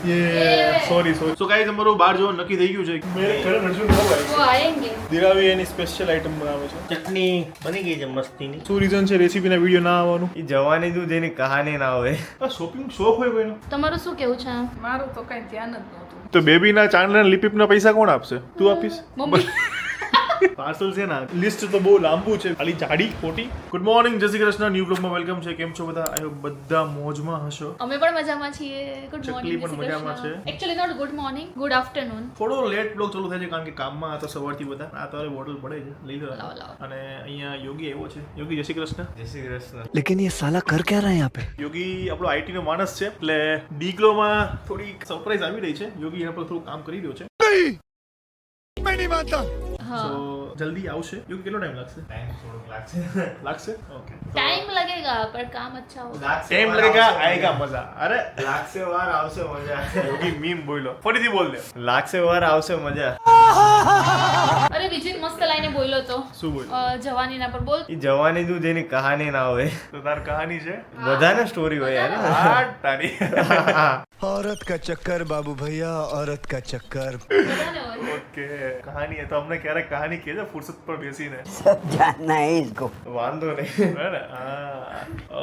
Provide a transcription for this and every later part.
ये sorry so guys અમારું બહાર જવાનું નક્કી થઈ ગયું છે મેરે ઘરે નરજુ ન ભાઈ वो आएंगे દિરાવી એની સ્પેશિયલ આઈટમ બનાવે છે ચટણી બની ગઈ છે મસ્તીની. શું રીઝન છે રેસીપીના વિડિયો ના આવવાનું એ જવાની તું જેની કહાની ના હોય. આ શોપિંગ શોખ હોય કોઈનો તમારું શું કેવું છે મારું તો કઈ ધ્યાન જ નહોતું. તો બેબીના ચાંદલા લિપીપના પૈસા કોણ આપશે તું આપીશ મમ્મી પાર્સલ છે ના લિસ્ટ તો બહુ લાંબુ છે ખાલી જાડી ખોટી ગુડ મોર્નિંગ જય શ્રી કૃષ્ણ ન્યુ બ્લોગમાં વેલકમ છે કેમ છો બધા આઈ હોપ બધા મોજમાં હશો અમે પણ મજામાં છીએ ગુડ ચકલી મોર્નિંગ પણ મજામાં છે. Actually not good morning good afternoon થોડો લેટ બ્લોગ ચાલુ થાય છે કારણ કે કામમાં હતા સવારથી બધા આ તારે બોટલ પડે છે લઈ લો લાવો, લાવો. અને અહીંયા યોગી આવ્યો છે યોગી જય શ્રી કૃષ્ણ જય શ્રી કૃષ્ણ. लेकिन ये साला कर क्या रहा है यहाँ पे? યોગી આપણો આઈટી નો માણસ છે એટલે ડીગ્લોમાં થોડી સરપ્રાઈઝ આવી રહી છે યોગી એના પર થોડું કામ કરી રહ્યો છે हाँ તો જલ્દી આવશે યોગી કેટલો ટાઈમ લાગશે ટાઈમ થોડોક લાગશે. લાગશે ઓકે टाइम लगेगा पर काम अच्छा होगा લાગશે ટાઈમ વાર લગેગા આવશે આયેગા મજા. મજા અરે લાગશે વાર આવશે મજા. યોગી મીમ બોલ્યો ફરીથી બોલ દે લાગશે વાર આવશે મજા. અરે વિજય મસ્ત લાઈને બોલ્યો તો શું બોલ્યો જવાની ના પર બોલ એ જવાની તું જેની કહાની ના હોય. તો તાર કહાની છે બધાને સ્ટોરી હોય યાર. આ તારી औरत का चक्कर बाबू भैया औरत का चक्कर બધાને હોય ઓકે કહાની તો અમને ક્યારેક કહાની કહેજો ફુરસત પર બેસીને जानना है इसको. વાંધો નહીં. બરાબર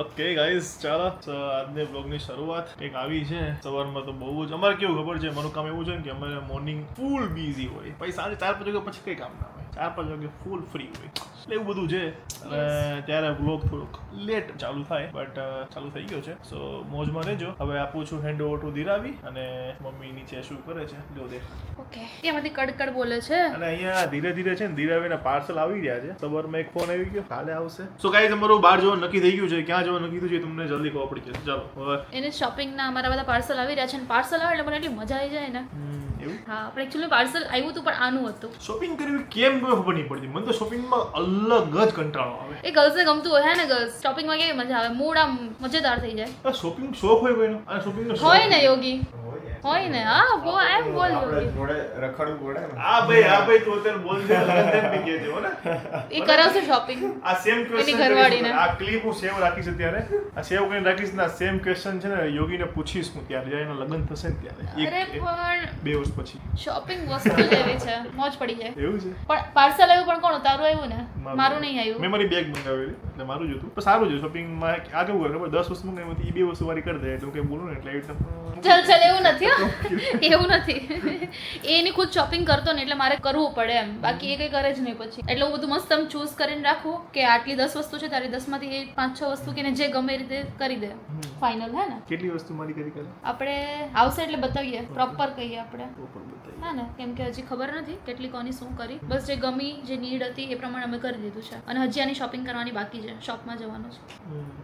ઓકે ગાઈસ ચાલો તો આજની બ્લોગની શરૂઆત એક આવી છે સવારમાં તો બહુ જ અમારે કેવું ખબર છે મારું કામ એવું છે ને કે અમારે મોર્નિંગ ફૂલ બિઝી હોય પછી સાંજે 4-5 વાગ્યા પછી કંઈ કામ ના હોય 4-5 વાગે ફૂલ ફ્રી હોય એટલે એવું બધું છે અને ત્યારે બ્લોગ થોડુંક લેટ ચાલુ થાય બટ ચાલુ થઈ ગયો છે સો મોજમાં રહેજો હવે આપું છું હેન્ડ ઓવર ટુ દિરાવી અને મમ્મી નીચે શું કરે છે જો દે ઓકે એમાંથી કડકડ બોલે છે અને અહીંયા ધીરે ધીરે છે ને દિરાવીના પાર્સલ આવી રહ્યા છે સવારમાં એક ફોન આવી ગયો કાલે આવશે સો ગાઈસ અમારું બહાર જવાનું નક્કી થઈ ગયું છે ક્યાં જવાનું નક્કી થયું છે તમને જલ્દી ખબર પડી જશે ચાલો હવે એને શોપિંગના અમારા બધા પાર્સલ આવી રહ્યા છે અને પાર્સલ આવે એટલે મને એટલી મજા આવી જાય ને એવું હા પણ એકચ્યુઅલી પાર્સલ આવ્યું હતું પણ આનું હતું શોપિંગ કરવી કેમ ખબર નહીં પડતી મને તો શોપિંગમાં અલગ જ કંટાળો આવે એ ગર્લ્સને ગમતું હોય હે ને ગર્લ્સ શોપિંગમાં કેવી મજા આવે મૂડ આમ મજેદાર થઈ જાય આ શોપિંગ શોખ હોય કોઈનો આ શોપિંગનો હોય ને યોગી હોય ને હા એમ બોલ આપણે યોગી જોડે રખડવું પડે ને. આ ભાઈ તું અત્યારે બોલ દે લગન તેમ બી કહેજે હો ને એ કરાવશે શોપિંગ આ સેમ એની ક્વેશ્ચન ઘરવાળીને. આ ક્લિપ હું સેવ રાખીશ અત્યારે આ સેવ કરીને રાખીશ ને આ સેમ ક્વેશ્ચન છે ને યોગીને પૂછીશ હું ત્યારે જ્યારે એના લગ્ન થશે ને ત્યારે અરે એક પણ 2 વર્ષ પછી શોપિંગ વસ્તુ જ એવી છે મોજ પડી જાય એવું છે પણ પાર્સલ આવ્યું પણ કોણ તારું આવ્યું ને મારું નહીં મેં આવ્યું મારી બેગ મંગાવેલી એટલે મારું જ હતું પણ સારું છે શોપિંગમાં આ કેવું કરે ખબર 10 વસ્તુ મંગાવી એ 2 વસ્તુ વારી કરી દે એટલે હું કંઈ બોલું ને એટલે એવી રીતે ચલ એવું નથી હો. એવું નથી એ એની ખુદ શોપિંગ કરતો ને એટલે મારે કરવું પડે એમ બાકી એ કઈ કરે જ નહીં પછી એટલે હું બધું મસ્ત આમ ચૂઝ કરીને રાખું કે આટલી 10 વસ્તુ છે તારી 10 માંથી 5-6 વસ્તુ કે જે ગમે એ રીતે કરી દે ફાઇનલ હે ને કેટલી વસ્તુ મારી કરી કરે આપણે આવશે એટલે બતાવીએ પ્રોપર કહીએ આપણે પ્રોપર બતાવી હા ને કેમ કે હજી ખબર નથી કેટલી કોની શું કરી બસ જે ગમી જે નીડ હતી એ પ્રમાણે અમે કરી દીધું છે અને હજી આની શોપિંગ કરવાની બાકી છે શોપમાં જવાનું છે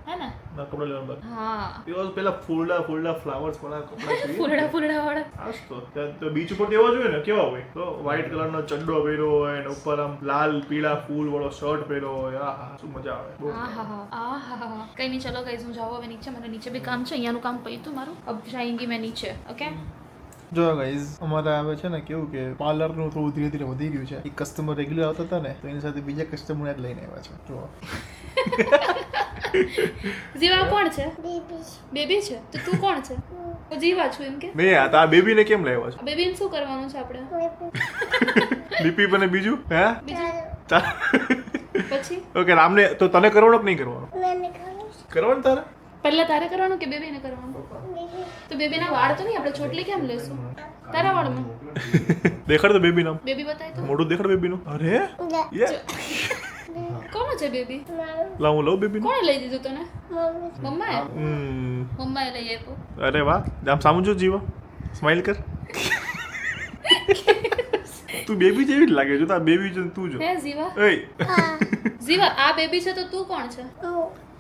હે ને ના કપડા લેવાનું બાકી હા બીકોઝ પેલા ફૂલડા ફ્લાવર્સ વાળા કપડા જોઈએ ફૂલડા વાળા આજ તો બીચ ઉપર તેવા જોઈએ ને કેવા હોય તો વ્હાઈટ કલરનો ચડ્ડો પહેર્યો હોય અને ઉપર આમ લાલ પીળા ફૂલ વાળો શર્ટ પહેર્યો હોય આહા શું મજા આવે બહુ આહા કઈ નહીં ચલો કઈ હું જાઉં હવે નીચે મને નીચે બી કામ છે અહીંયાનું કામ પૈતું મારું અબ જાएंगी मैं નીચે ઓકે જો ગાઈઝ અમારે આવે છે ને કેવું કે પાર્લરનું થોડું ધીરે ધીરે વધી રહ્યું છે એક કસ્ટમર રેગ્યુલર આવતા હતા ને તો એની સાથે બીજા કસ્ટમર જ લઈને આવ્યા છે જો જીવા કોણ છે બેબી છે તો તું કોણ છે હું જીવા છું એમ કે મેં આ બેબીને કેમ લાવ્યા છો બેબીને શું કરવાનું છે આપણે લીપી અને બીજું હે બીજું પછી ઓકે રામને તો તને કરવાનો કે નહીં કરવાનો કરવાનું તારે પહેલા તારે કરવાનું કે બેબીને કરવાનું તો બેબીના વાળ તો નહીં આપણે ચોટલી કેમ લેશું તારા વાળમાં દેખાડ તો બેબી નામ બેબી બતાય તો મોઢું દેખાડ બેબીનું અરે યે કોણ છે બેબી લાવ હું લઉં બેબીનું કોણે લઈ દીધું તને મમ્માએ હમ મમ્માએ લઈ આપ્યું અરે વાહ આમ સામું જો જીવા સ્માઈલ કર તું બેબી જેવી જ લાગે છે તો આ બેબી છે તું જો હે જીવા એય જીવા આ બેબી છે તો તું કોણ છે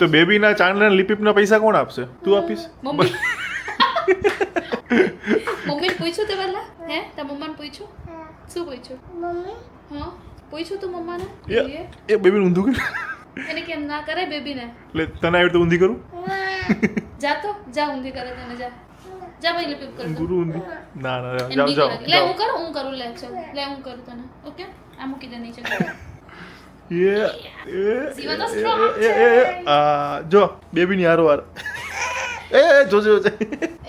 તો બેબીના ચાંદલા લિપીપના પૈસા કોણ આપશે તું આપીશ મમ્મી મમ્મીને પૂછ્યું તે પહેલા હે તાર મમ્માને પૂછ્યું શું પૂછ્યું હા પૂછ્યું તું મમ્માને એ બેબીનું ઊંધું કર એને કેમ ના કરે બેબીને એટલે તને આવી તો ઊંધી કરું જા તો જા ઊંધી કરે તને જા જા ભાઈ લિપિપ કર દો ગુરુ ઊંધી ના ના એને જાઓ બીક જાઓ લાગે. લે હું કરું લે ચાલ લે હું કરું તને ઓકે આ મૂકી દે નીચે જીવા તો strong જો બેબીની હારો હાર એ જોજે જોજે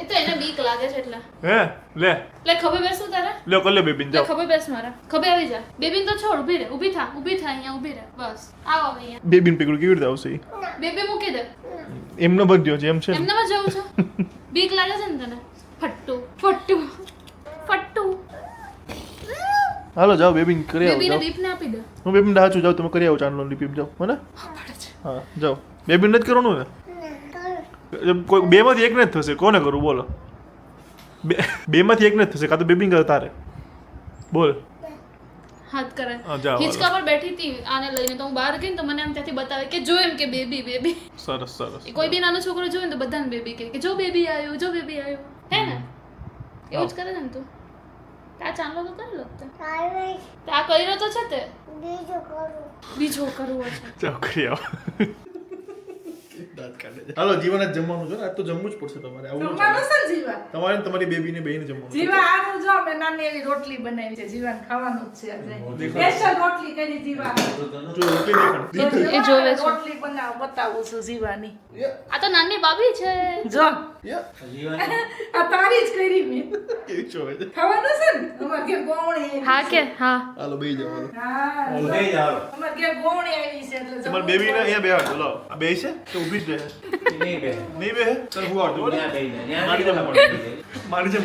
એ તો એને બીક લાગે લાગે છે એટલે હે લે લે ખભે બેસું તારે લે કર લે બેબીન લે જાઓ ખભે બેસ મારા ખભે આવી જા બેબીન તો છોડ ઊભી રહે ઊભી થા અહીંયા ઊભી રહે બસ આવો હવે અહીંયા બેબીન પકડું કેવી રીતે આવશે ઈ? બેબી મૂકી દે એમનો ભગ્યો છે એમ છે ને? એમનામાં જવું છે બીક લાગે છે ને તને ફટ્ટુ હાલો જાઓ બેબીન કરી આવો બેબીને જાઓ બીપને આપી દે હું બેબીન દાચું જાઓ તમે કરી આવો ચાંદલો ની પીપ જાઓ મને હા જાઓ બેબીન નથી કરવાનું ને કોઈ બે માંથી એક ને જ થશે કોને કરું બોલો બે માંથી એક ને જ થશે કાં તો બેબીન કરે તારે બોલ હાથ કરે હા, જાઓ, હિંચકા પર બેઠી હતી આને લઈને તો હું બહાર ગઈ ને તો મને આમ ત્યાંથી બતાવે કે જો એમ કે બેબી સરસ સરસ કોઈ બી નાનો છોકરો જોવે ને તો બધાને બેબી કે જો બેબી આવ્યું હે ને એવું જ કરે છે ને તું આ ચાંદલો તો કરેલો જ તે. આ કર્યો તો છે તે બીજો કરવો છે જાઓ કરી આવો હાલો જીવન જ જમવાનું છે ને આજ તો જમવું જ પડશે તમારે આવું જમવાનું છે ને જીવા તમારે ને તમારી બેબીને બેયને જમવાનું જીવા આનું જો મેં નાની એવી રોટલી બનાવી છે જીવાને ખાવાનું જ છે આજે સ્પેશિયલ રોટલી કરી જીવા જો રોટલી દેખાડ એ જોવે છે. રોટલી બતાવું છું જીવાની આ તો નાની બાબી છે જો યા આ તારી જ કરી મેં કેવી જોવે છે ખાવાનું છે ને અમાર ઘેર ગોવણી હા કે હા હાલો બેહી જાઓ હાલો હા અમાર ઘેર ગોવણી આવી છે એટલે તમારી બેબીને અહીંયા બેહાડ દો લાવો આ બેહી છે કે ઊભી જ રહે નહીં બેહે તને હું આવડતું બોલ મારી જેમ મારી જેમ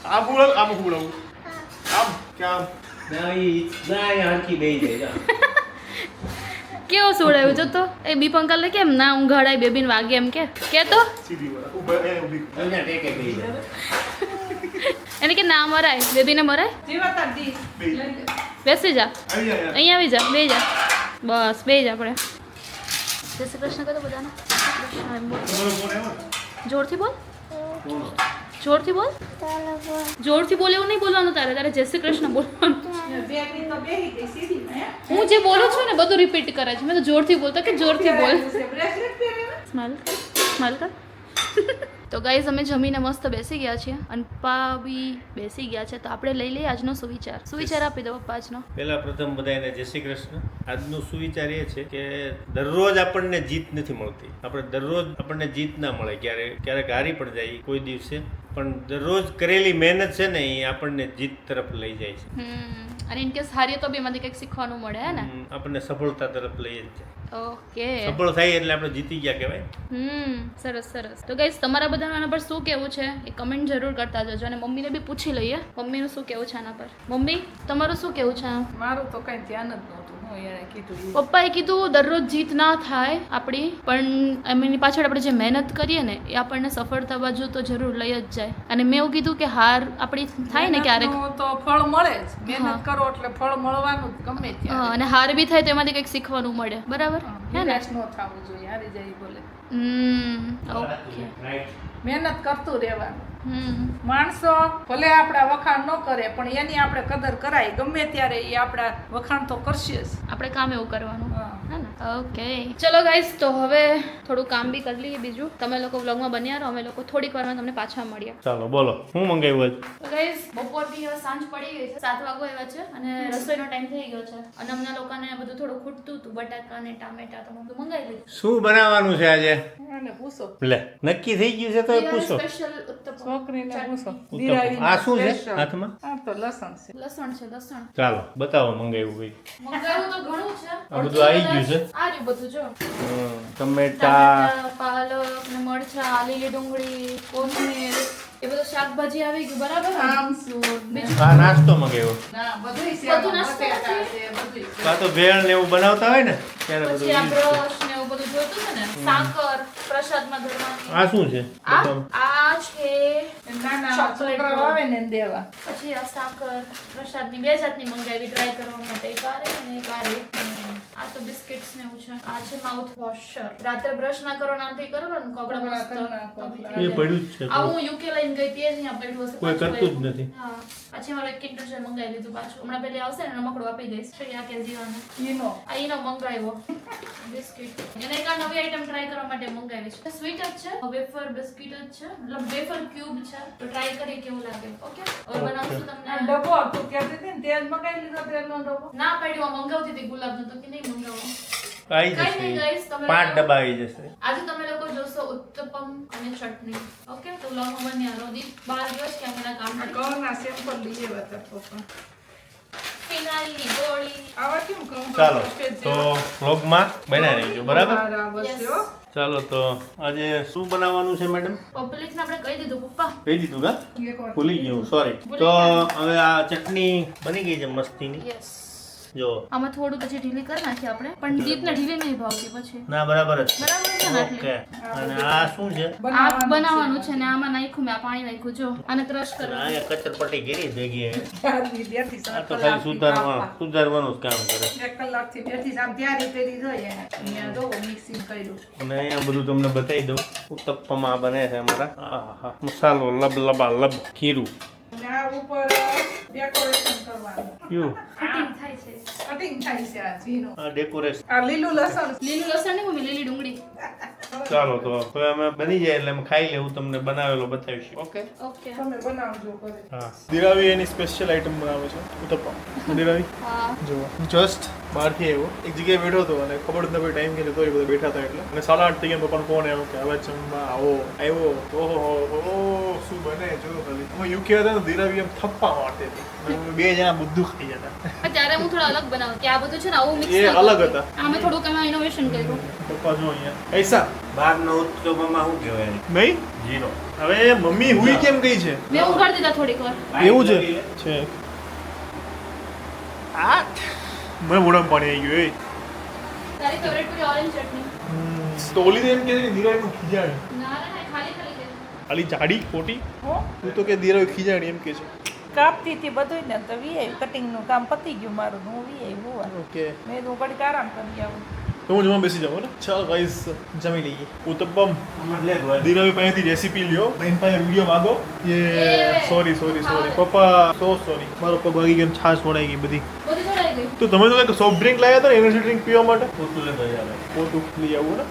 આમ હુળાવું આમ હુળાવું આમ કે આમ કેવો સોડાયું જો તો એ બી પંકલ કેમ ના ઊંઘાડાય બેબીને વાગે એમ કે તો સીધી વાળા ઊભા ઊભી એને કે ના મરાય બેબીને મરાય જીવા તાર દી બેહી જા. બેસી જા આવી જા યાર. અહીંયા આવી જા બે જા બસ બે જા આપણે જય શ્રી કૃષ્ણ કહો બધાને કૃષ્ણ એમ બોલ તમારો ફોન આવ્યો ને? જોરથી બોલ જોરથી બોલ એવું નહીં બોલવાનું તારે જય શ્રી કૃષ્ણ બોલવાનું બેગની તો બેહી ગઈ સીધી હે હું જે બોલું છું ને બધું રિપીટ કરે છે મેં તો જોરથી બોલતો કે જોરથી બોલ બ્રેસલેટ પહેરેલું સ્માઈલ કર તો ગાઈઝ અમે જમીને મસ્ત બેસી ગયા છીએ અને પપ્પા બી બેસી ગયા છે તો આપણે લઈ લઈએ આજનો સુવિચાર આપી દો પપ્પા આજનો પહેલા પ્રથમ બધાને જય શ્રી કૃષ્ણ આજનો સુવિચાર એ છે કે દરરોજ આપણને જીત નથી મળતી આપણને જીત ના મળે ક્યારેક હારી પણ જાય કોઈ દિવસે પણ દરરોજ કરેલી મહેનત છે ને એ આપણને જીત તરફ લઈ જાય છે અને ઇન કેસ હારીએ તો બી એમાંથી કંઈક શીખવાનું મળે હે ને આપણને સફળતા તરફ લઈ જ જાય ઓકે સફળ થાય એટલે આપણે જીતી ગયા કહેવાય સરસ તો ગાઈઝ તમારા બધાનું આના પર શું કહેવું છે એ કમેન્ટ જરૂર કરતા જજો અને મમ્મીને બી પૂછી લઈએ મમ્મીનું શું કહેવું છે આના પર મમ્મી તમારું શું કહેવું છે મારું તો કઈ ધ્યાન જ નહોતું હું એને કીધું પપ્પાએ કીધું દરરોજ જીત ના થાય આપણી પણ એમની પાછળ આપણે જે મહેનત કરીએ ને એ આપણને સફળતા બાજુ તો જરૂર લઈ જ જાય અને મેં એવું કીધું કે હાર આપણી થાય ને ક્યારેક મહેનતનું તો ફળ મળે જ મહેનત કરો એટલે ફળ મળવાનું જ ગમે ત્યાં અને હાર બી થાય તો એમાંથી કંઈક શીખવાનું મળે બરાબર હે ને નિરાશ ન થવું જોઈએ હારી જાય બોલે ઓકે મહેનત કરતું રહેવાનું માણસો ભલે આપણા વખાણ ન કરે પણ એની આપણે કદર કરાય ગમે ત્યારે એ આપણા વખાણ તો કરશે જ આપણે કામ એવું કરવાનું હા. હે ને ઓકે ચલો ગાઈસ તો હવે થોડું કામ બી કરી લઈએ બીજું તમે લોકો વ્લોગમાં બન્યા રહો અમે લોકો થોડીક વારમાં તમને પાછા મળીએ ચાલો બોલો હું મંગાવ્યું તો ગાઈસ બપોર બી હવે સાંજ પડી ગઈ છે 7 વાગો એવા છે અને રસોઈનો ટાઈમ થઈ ગયો છે અને અમને લોકોને બધું થોડું ખૂટતું હતું બટાકા ને ટામેટા તો હું મંગાવી લીધું શું બનાવવાનું છે આજે અને પૂછો લે નક્કી થઈ ગયું છે તો એ પૂછો સ્પેશિયલ ઉત્તપમ છોકરીને પૂછો ઉત્તમ. આ શું છે હાથમાં આ તો લસણ છે લસણ છે લસણ ચાલો બતાવો મંગાવ્યું ભાઈ મંગાવ્યું તો ઘણું છે આ બધું આવી ગયું છે? આ રહ્યું બધું જો ટમેટા ટામેટા, પાલક ને મરચા લીલી ડુંગળી કોથમીર એ બધું શાકભાજી આવી ગયું બરાબર ને? આમસૂર ને આ નાસ્તો મંગાવ્યો ના બધુંય છે બધું નાસ્તો બટેટા નથી? છે બધુંય છે આ તો ભેળ ને એવું બનાવતા હોય ને ત્યારે બધું પછી આ use કરે. બ્રશ ને એવું બધું જોઈતું છે ને સાકર પ્રસાદમાં ધરવાની આ શું છે આ છે નાના ચોકલેટ છોકરાઓ આવે ને એને દેવા પછી આ સાકર પ્રસાદની બે જાતની મંગાવી ટ્રાય કરવા માટે એક આ રહી અને એક આ રહી. આ તો બિસ્કિટ્સ ને એવું છે આ છે માઉથ વોશર રાત્રે બ્રશ ના કરો નામથી કરવાનું કોગળા મસ્ત એ પડ્યું જ છે આ હું યુકે લઈને ગઈ હતી એ જ અહીંયા પડ્યું હશે કોઈ પાછું કરતું જ લઈ. નથી. હા પછી મારે કિન્ડર જોય મંગાવી લીધું પાછું હમણાં પેલી આવશે ને રમકડું આપી દઈશ શ્રેયા કે જીવાને ઈનો આ ઈનો મંગાવ્યો બિસ્કિટ એને એક આ નવી આઈટમ ટ્રાય કરવા માટે મંગાવી છે સ્વીટ જ છે વેફર બિસ્કિટ જ છે મતલબ વેફર ક્યુબ છે તો ટ્રાય કરીએ કેવું લાગે ઓકે હવે બનાવશું આ તમને ડબ્બો તું કહેતી હતી ને તે જ મંગાવી લીધો તેલનો ડબ્બો ના પડ્યું આ મંગાવતી હતી ગુલાબનું તો કે નહીં મંગાવો આવી કઈ નહીં જશે guys, તમે 5 ડબ્બા આવી જશે. આજે તમે લોકો જોશો ઉત્તપમ અને ચટણી. ઓકે, તો વ્લોગમાં બન્યા રહો. દીપ બહાર ગયો છે કેમેરા કામ માટે. ઘઉંના સેમ્પલ લઈ આવ્યા હતા પપ્પા. ફિનાલની ગોળી. આવા કેમ ઘઉં ચાલો સફેદ તો જેવા? વ્લોગમાં બન્યા રહેજો બરાબર. બરાબર છે, હો. ચાલો તો આજે શું બનાવવાનું છે મેડમ? પબ્લિકને આપણે કહી દીધું પપ્પા. કહી દીધું કા? એકવાર ભૂલી ગયું સોરી. તો હવે આ ચટણી બની ગઈ છે મસ્તીની. યસ. જો આમાં થોડું પછી ઢીલી કરી નાખીએ આપણે, પણ દીપને ઢીલી નહીં ભાવતી પછી. ના બરાબર જ બરાબર છે ને ઓકે. એટલે અને આ શું છે? આ બનાવવાનું છે ને આમાં નાખ્યું મેં, આ પાણી નાખ્યું જો, આને ક્રશ આ કરવાનું. એક કચરપટ્ટી કરી ભેગી હે. ત્યારથી બેઠી છે, આ તો ખાલી સુધારવાનું જ કામ કરે. 1 કલાકથી બેઠી છે, આમ તૈયારી કરી જોઈએ એને. અહીંયા જો મિક્સિંગ કર્યું. અને અહીંયા બધું તમને બતાવી દઉં. ઉત્તપમાં બને છે અમારા. આહા મસાલો લબ ખીરું અને આ ઉપર ડેકોરેશન કરવાનું. કયું કટિંગ થાય છે. કટિંગ થાય છે આ ઝીણું. આ ડેકોરેશન. આ લીલું લસણ. લીલું લસણ નહીં મમ્મી, લીલી ડુંગળી. ચાલો તો હવે અમે બની જાય એટલે અમે ખાઈ લેવું, તમને બનાવેલો બતાવીશું. Okay okay. તમે બનાવજો ઘરે. હા દિરાવી એની સ્પેશિયલ આઈટમ બનાવે છે ઉત્તપમ. દિરાવી હા. જો જસ્ટ બહારથી આવ્યો, એક જગ્યાએ બેઠો હતો અને ખબર જ ન પડી ટાઈમ કે જતો એ બધા બેઠા હતા એટલે. અને 8:30 થઈ ગયા, પપ્પાનો ફોન આવ્યો કે હવે જમવા આવો. આવ્યો ઓહો શું બને જો ખાલી. અમે યુકે હતા ને દિરાવી એમ થપ્પા મારતી હતી. અમે બે જણા બધું ખાઈ જતા. ત્યારે હું થોડા અલગ બનાવું કે આ બધું છે ને આવું મિક્સ એ અલગ હતા. આમે થોડુંક એમાં ઇનોવેશન કર્યું. પપ્પા જો અહીંયા પૈસા બહારનો ઉત્તપમાં શું કહેવાય? નહીં. જીરો. હવે મમ્મી હુઈ કેમ ગઈ છે? મેં ઉઘાડી દીધા થોડીક વાર. એવું છે આ મને મોઢામાં પાણી આવી ગયું. તારી ફેવરેટ પૂરી ઓરેન્જ ચટણી. તો ઓલી તો એમ કે દિરાવી ખીજાણી. ના ના ખાલી ખાલી દે. ખાલી જાડી ખોટી. હો? તું તો કે દિરાવી ખીજાણી એમ કે છે. કાપતી હતી બધું ને તો વી આવી કટિંગનું કામ પતી ગયું મારું. હું વી આવી હોવા. ઓકે મેં તો ઘડીક આરામ કરી આવું. તો હું જમવા બેસી જાઉં ને. ચાલ ગાઈસ જમી લઈએ. ઉત્તપમ દિરાવી પાસેથી રેસીપી લ્યો. બેન પાસે વિડીયો માંગો. એ સોરી પપ્પા સો સોરી. મારો પગ વાગી ગયો, છાશ વળાઈ ગઈ બધી. બધી જોડાઈ ગઈ. તો તમે તો કંઈક સોફ્ટ ડ્રિંક લાવ્યા હતા ને એનર્જી ડ્રિંક પીવા માટે. પોતું લે ભાઈ આવે. પોતું લઈ આવું ને.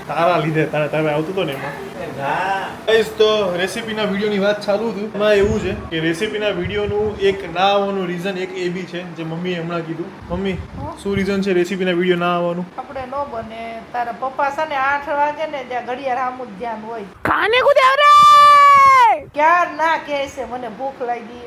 તારા લીધે તારે આવતું હતો ને એમાં. હા ગાઈસ તો રેસીપીના વિડીયોની વાત ચાલુ હતી. એમાં એવું છે કે રેસીપીના વિડીયોનું એક ના આવવાનું રીઝન એક એ બી છે જે મમ્મીએ હમણાં કીધું. મમ્મી શું રીઝન છે રેસીપીના વિડીયો ના આવવાનું? આપણે ન બને. તારા પપ્પા છે ને 8 વાગે ને ત્યાં ઘડિયાળ આમ જ ધ્યાન હોય. ક્યાર ના કહે છે મને ભૂખ લાગી.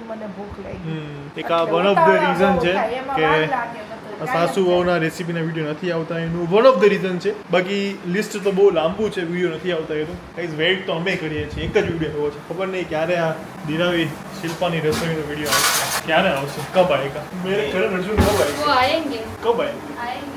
એક આ વન ઓફ ધ રીઝન છે એમાં કે વાર લાગે બધું. સાસુ વહુના રેસીપીના વિડીયો નથી આવતા એનું વન ઓફ ધ રીઝન છે. બાકી લિસ્ટ તો બહુ લાંબુ છે, વિડીયો નથી આવતા એનું. ગાઈઝ વેઇટ તો અમે કરીએ છીએ, એક જ વિડીયો એવો છે. ખબર નહીં ક્યારે આ દિરાવી શિલ્પાની રસોઈનો વિડીયો આવશે, ક્યારે આવશે, કબ આएगा. મેરે ઘરે રસોઈ કબ वो આएगी, आएंगे કબ આएगी आएंगे.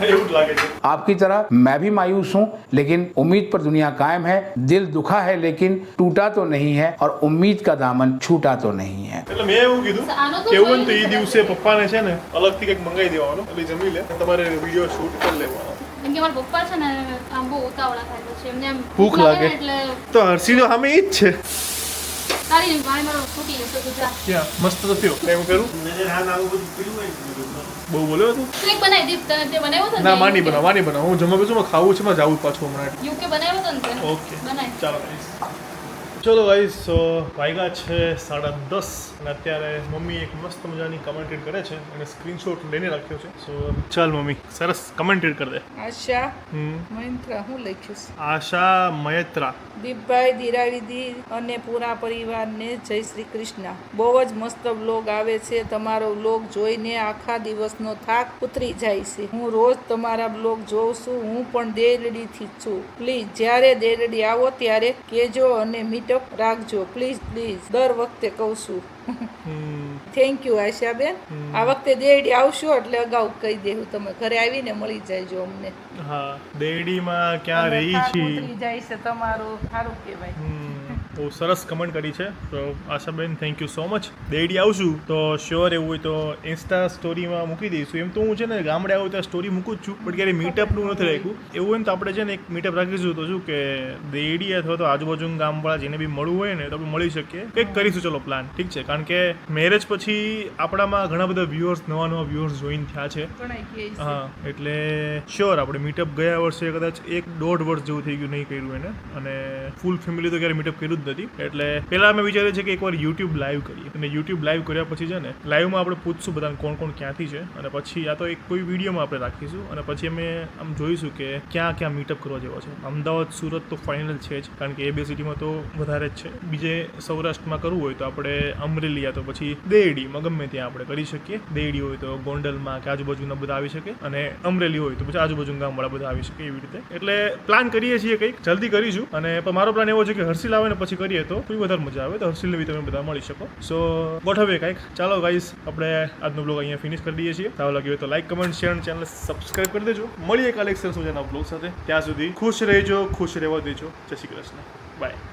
એવું જ લાગે છે. आपकी तरह मैं भी मायूस हूँ, लेकिन उम्मीद पर दुनिया कायम है. दिल दुखा है लेकिन टूटा तो नहीं है और उम्मीद का दामन छूटा तो नहीं है. એટલે મેં એવું કીધું આનો તો કેવું ને તો જોઈ એ દિવસે પપ્પાને છે ને અલગથી કંઈક મંગાવી દેવાનું, એટલે જમી લે, તમારે વિડીયો શૂટ કરી લેવાનો. કેમ કે મારા પપ્પા છે ને આમ બહુ ઉતાવળા થાય પછી એમને આમ ભૂખ ને લાગે. એટલે તો હર્ષીનો સામે એ જ છે. તારી વાય મારો છૂટી જશે તું જા. ક્યાં મસ્ત તો થયો. એટલે હું કરું નજર હાથ આવું બધું પીલું હોય ને બધું. બહુ બોલ્યો હતું. તું એક બનાવી દીપ તને તે બનાવ્યો હતો ને ના માની બનાવ હું જમવા બેસું ખાવું છે, માં જાવું પાછું હમણાં. યુકે બનાવ્યો હતો ને તે ઓકે બનાવી. ચાલો ગાઈસ. ચલો ગાઈસ તો વાગ્યા છે 10:30 અને અત્યારે મમ્મી એક મસ્ત મજાની કમેન્ટેડ કરે છે અને સ્ક્રીનશોટ લઈને રાખ્યો છે. સો ચાલ મમ્મી સરસ કમેન્ટેડ કરી દે. આશા હમ મૈત્રા હું લખ્યું છે? આશા મયત્રા. દીપભાઈ દિરાવીદી અને પૂરા પરિવારને જય શ્રી કૃષ્ણ. બહુ જ મસ્ત વ્લોગ આવે છે. તમારો વ્લોગ જોઈને આખા દિવસનો થાક ઉતરી જાય છે. હું રોજ તમારા વ્લોગ જોઉં છું. હું પણ દેરડીથી જ છું. પ્લીઝ જ્યારે દેરડી આવો ત્યારે કહેજો અને મીટઅપ રાખજો. પ્લીઝ દર વખતે કહું છું. Thank you Ashaben. આ વખતે દેરડી આવશો એટલે અગાઉ કહી દેવું, તમે ઘરે આવીને મળી જાયજો અમને. હા દેડીમાં ક્યાં રહી થાક છે. ઉતરી જાય છે તમારું, સારું કહેવાય. બહુ સરસ કમેન્ટ કરી છે. તો Ashaben thank you so much. દેડી આવશું તો શ્યોર એવું હોય તો ઇન્સ્ટા સ્ટોરીમાં મૂકી દઈશું. એમ તો હું છે ને ગામડે આવું ત્યાં સ્ટોરી મૂકું જ છું, પણ ક્યારે મીટઅપનું નથી રાખ્યું. એવું હોય ને તો આપણે છે ને એક મીટઅપ રાખીશું તો શું કે દેડી અથવા તો આજુબાજુના ગામવાળા જેને બી મળવું હોય ને તો આપણે મળી શકીએ, કંઈક કરીશું. ચલો પ્લાન ઠીક છે. કારણ કે મેરેજ પછી આપણામાં ઘણા બધા વ્યુઅર્સ નવા વ્યુઅર્સ જોઈન થયા છે. ઘણાય કહે છે. હા એટલે શ્યોર આપણે મીટઅપ ગયા વર્ષે કદાચ 1-1.5 વર્ષ જેવું થઈ ગયું નહીં કર્યું એને, અને ફૂલ ફેમિલી તો ક્યારે મીટઅપ કર્યું જ નથી. એટલે પહેલા અમે વિચારીએ છીએ કે એકવાર યુટ્યુબ લાઈવ કરીએ, અને યુટ્યુબ લાઈવ કર્યા પછી છે ને લાઈવમાં આપણે પૂછશું બધાને કોણ કોણ ક્યાંથી છે, અને પછી આ તો એક કોઈ વિડીયોમાં આપણે રાખીશું, અને પછી અમે આમ જોઈશું કે ક્યાં ક્યાં મીટઅપ કરવા જેવો છે. અમદાવાદ સુરત તો ફાઇનલ છે જ, કારણ કે એ બે સિટીમાં તો વધારે જ છે. બીજે સૌરાષ્ટ્રમાં કરવું હોય તો આપણે અમરેલી યા તો પછી દેરડીમાં ગમે ત્યાં આપણે કરી શકીએ. દેરડી હોય તો ગોંડલમાં કે આજુબાજુના બધા આવી શકે, અને અમરેલી હોય તો પછી આજુબાજુના ગામવાળા બધા આવી શકે, એવી રીતે. એટલે પ્લાન કરીએ છીએ કંઈક જલ્દી કરીશું. અને પણ મારો પ્લાન એવો છે કે હર્ષિલ આવે ને પછી કરીએ તો કોઈ વધારે મજા આવે, તો હર્ષિલને બી તમે બધા મળી શકો. સો ગોઠવીએ કાંઈક. ચાલો ગાઈસ, આપણે આજનો બ્લોગ અહીંયા ફિનિશ કરી દઈએ છીએ. સારું લાગ્યું હોય તો લાઈક, કમેન્ટ, શેર અને ચેનલ સબસ્ક્રાઈબ કરી દેજો. મળીએ કાલે એક સરસ મજાના બ્લોગ સાથે. ત્યાં સુધી ખુશ રહેજો, ખુશ રહેવા દેજો. જય શ્રી કૃષ્ણ. બાય.